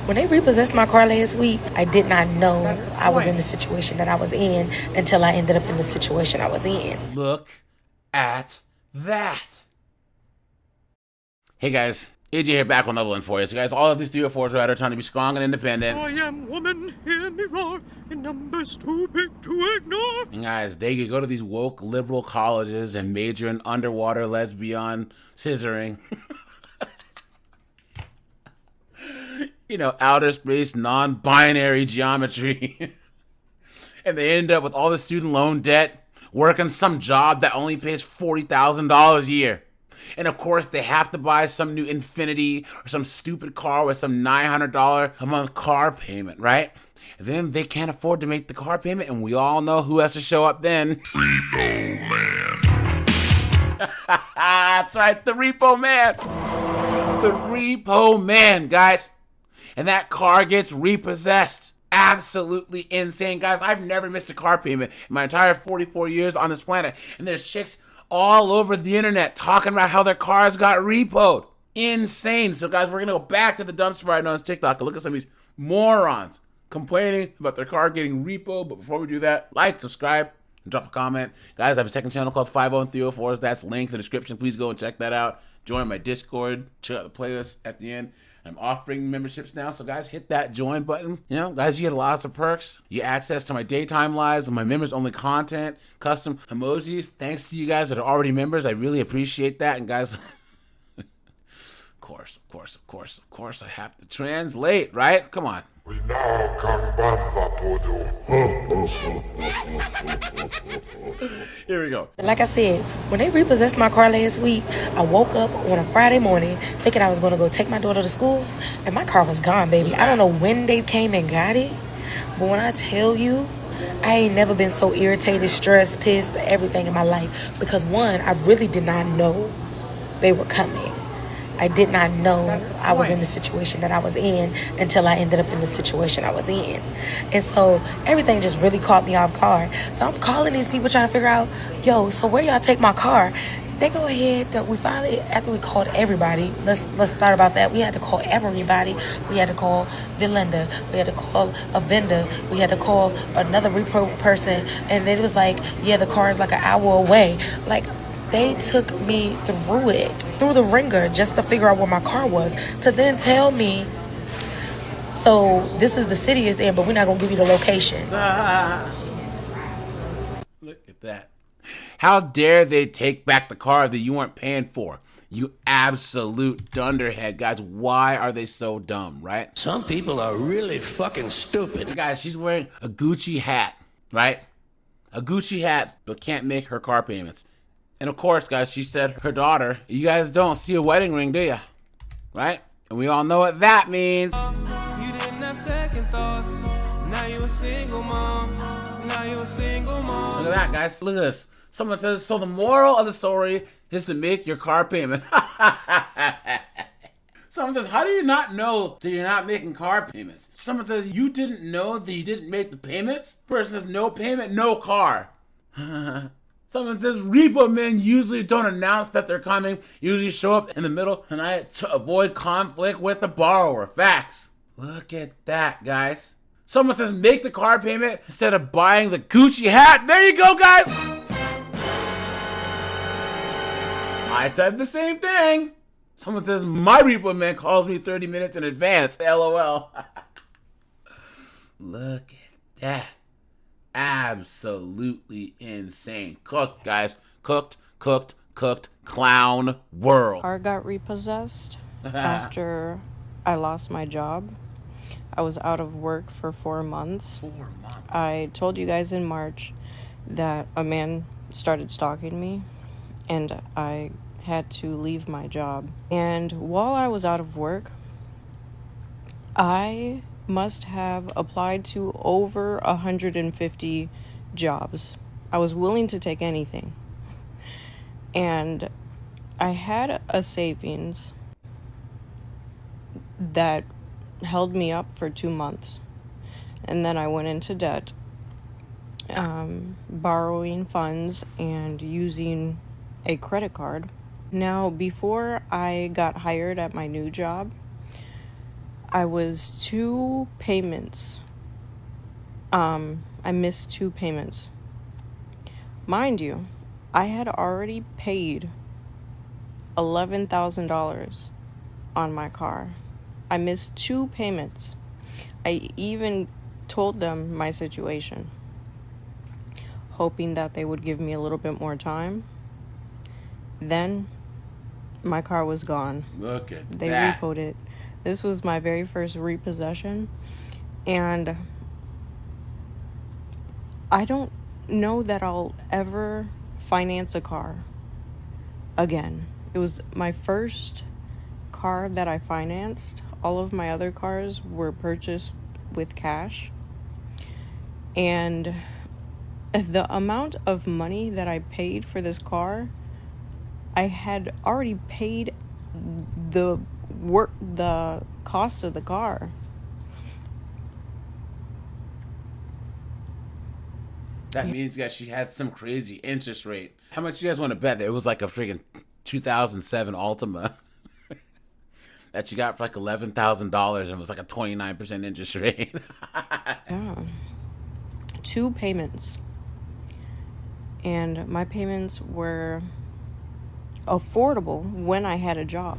When they repossessed my car last week, I did not know I was in the situation that I was in until I ended up in the situation I was in. Look at that. Hey guys, AJ here back with another one for you. So guys, all of these 304s are out there trying to be strong and independent. I am woman, hear me roar, in numbers too big to ignore. And guys, they could go to these woke liberal colleges and major in underwater lesbian scissoring. You know, outer space, non-binary geometry. And they end up with all the student loan debt, working some job that only pays $40,000 a year. And of course, they have to buy some new Infinity or some stupid car with some $900 a month car payment, right? And then they can't afford to make the car payment, and we all know who has to show up then. Repo Man. That's right, the Repo Man. The Repo Man, guys. And that car gets repossessed. Absolutely insane, guys. I've never missed a car payment in my entire 44 years on this planet. And there's chicks all over the internet talking about how their cars got repoed. Insane. So, guys, we're going to go back to the dumpster right now on TikTok and look at some of these morons complaining about their car getting repoed. But before we do that, like, subscribe, and drop a comment. Guys, I have a second channel called 50304s. That's linked in the description. Please go and check that out. Join my Discord. Check out the playlist at the end. I'm offering memberships now, so guys, hit that join button. You know, guys, you get lots of perks. You get access to my daytime lives, my members-only content, custom emojis. Thanks to you guys that are already members. I really appreciate that. And guys, of course, I have to translate, right? Come on. We now can banva Here we go. Like I said, when they repossessed my car last week, I woke up on a Friday morning thinking I was going to go take my daughter to school, and my car was gone, baby. I don't know when they came and got it, but when I tell you, I ain't never been so irritated, stressed, pissed, everything in my life. Because one, I really did not know they were coming. I did not know I was in the situation that I was in until I ended up in the situation I was in. And so everything just really caught me off guard. So I'm calling these people trying to figure out, yo, so where y'all take my car? They go ahead, we finally, after we called everybody, let's start about that. We had to call everybody. We had to call the lender. We had to call a vendor. We had to call another repo person. And then it was like, yeah, the car is like an hour away. Like, they took me through the ringer, just to figure out where my car was, to then tell me, so this is the city it's in, but we're not going to give you the location. Look at that. How dare they take back the car that you weren't paying for? You absolute dunderhead, guys. Why are they so dumb, right? Some people are really fucking stupid. Guys, she's wearing a Gucci hat, right? A Gucci hat, but can't make her car payments. And of course, guys, she said her daughter, you guys don't see a wedding ring, do you? Right? And we all know what that means. You didn't have second thoughts. Now you a single mom. Now you a single mom. Look at that, guys. Look at this. Someone says, so the moral of the story is to make your car payment. Someone says, how do you not know that you're not making car payments? Someone says, you didn't know that you didn't make the payments? Person says, no payment, no car. Someone says, repo men usually don't announce that they're coming, usually show up in the middle of the night to avoid conflict with the borrower. Facts. Look at that, guys. Someone says, make the car payment instead of buying the Gucci hat. There you go, guys. I said the same thing. Someone says, my repo man calls me 30 minutes in advance. LOL. Look at that. Absolutely insane. Cooked, guys. Cooked. Clown world. Car got repossessed after I lost my job. I was out of work for 4 months. 4 months. I told you guys in March that a man started stalking me, and I had to leave my job. And while I was out of work, I must have applied to over 150 jobs. I was willing to take anything. And I had a savings that held me up for 2 months. And then I went into debt, borrowing funds and using a credit card. Now, before I got hired at my new job, I was 2 payments. I missed 2 payments. Mind you, I had already paid $11,000 on my car. I missed 2 payments. I even told them my situation, hoping that they would give me a little bit more time. Then my car was gone. Look at They that. repoed it. This was my very first repossession, and I don't know that I'll ever finance a car again. It was my first car that I financed. All of my other cars were purchased with cash. And the amount of money that I paid for this car, I had already paid the cost of the car. That means, guys, she had some crazy interest rate. How much you guys want to bet that it was like a freaking 2007 Altima that you got for like $11,000 and it was like a 29% interest rate? Yeah. 2 payments. And my payments were affordable when I had a job.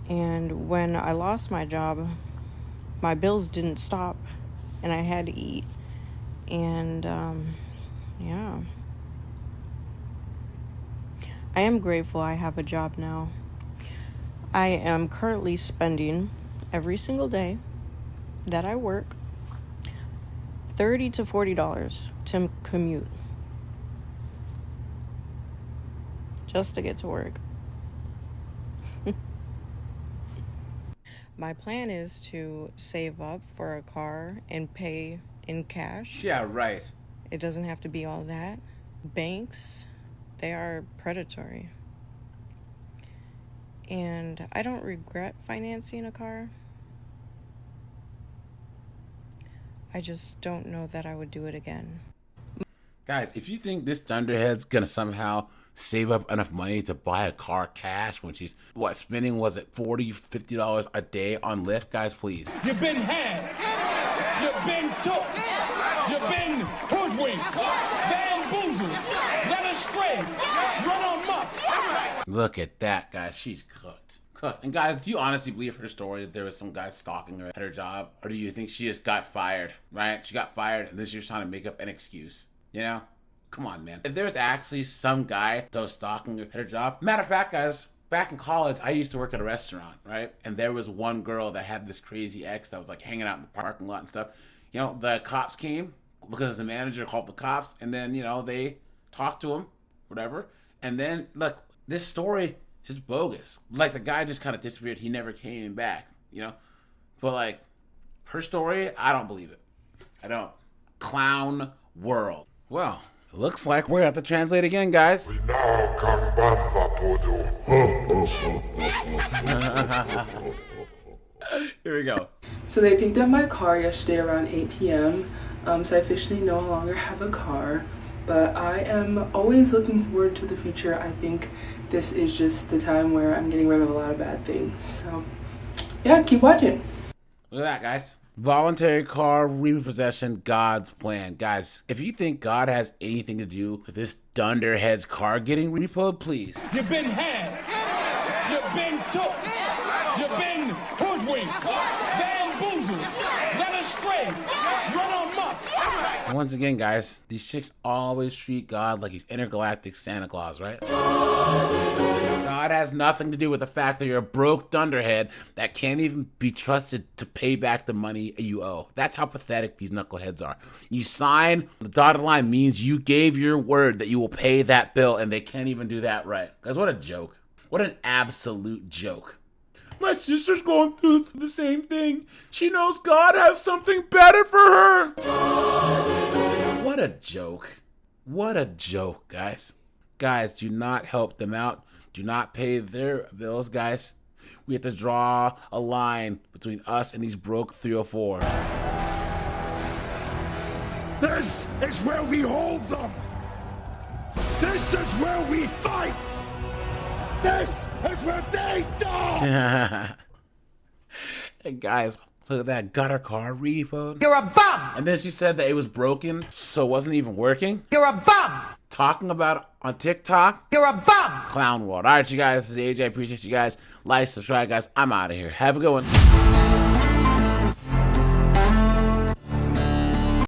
And when I lost my job, my bills didn't stop and I had to eat. And yeah. I am grateful I have a job now. I am currently spending every single day that I work $30 to $40 to commute just to get to work. My plan is to save up for a car and pay in cash. Yeah, right. It doesn't have to be all that. Banks, they are predatory. And I don't regret financing a car. I just don't know that I would do it again. Guys, if you think this dunderhead's gonna somehow save up enough money to buy a car cash when she's, spending, was it $40, $50 a day on Lyft? Guys, please. You've been had. You've been took. You've been hoodwinked. Bamboozled. Led astray. Run amok. Look at that, guys. She's cooked. And guys, do you honestly believe her story that there was some guy stalking her at her job? Or do you think she just got fired, right? She got fired and then she was trying to make up an excuse, you know? Come on, man. If there's actually some guy that was stalking her at her job, matter of fact, guys, back in college, I used to work at a restaurant, right? And there was one girl that had this crazy ex that was like hanging out in the parking lot and stuff. You know, the cops came because the manager called the cops and then, you know, they talked to him, whatever. And then, look, this story is just bogus. Like, the guy just kind of disappeared. He never came back, you know? But, like, her story, I don't believe it. I don't. Clown world. Well, it looks like we're going to have to translate again, guys. Here we go. So they picked up my car yesterday around 8 p.m. So I officially no longer have a car. But I am always looking forward to the future. I think this is just the time where I'm getting rid of a lot of bad things. So yeah, keep watching. Look at that, guys. Voluntary car repossession, God's plan. Guys, if you think God has anything to do with this dunderhead's car getting repoed, please. You've been had. You've been took. You've been hoodwinked. Bamboozled. Led astray. Run amok. And once again, guys, these chicks always treat God like he's intergalactic Santa Claus, right? God has nothing to do with the fact that you're a broke dunderhead that can't even be trusted to pay back the money you owe. That's how pathetic these knuckleheads are. You sign, the dotted line means you gave your word that you will pay that bill, and they can't even do that right. Guys, what a joke. What an absolute joke. My sister's going through the same thing. She knows God has something better for her. What a joke. What a joke, guys. Guys, do not help them out. Do not pay their bills, guys. We have to draw a line between us and these broke 304s. This is where we hold them. This is where we fight. This is where they die! Hey guys, look at that gutter car repoed. You're a bum! And then she said that it was broken, so it wasn't even working. You're a bum! Talking about it on TikTok. You're a bum! Clown world. Alright, you guys, this is AJ. I appreciate you guys. Like, subscribe, guys. I'm out of here. Have a good one.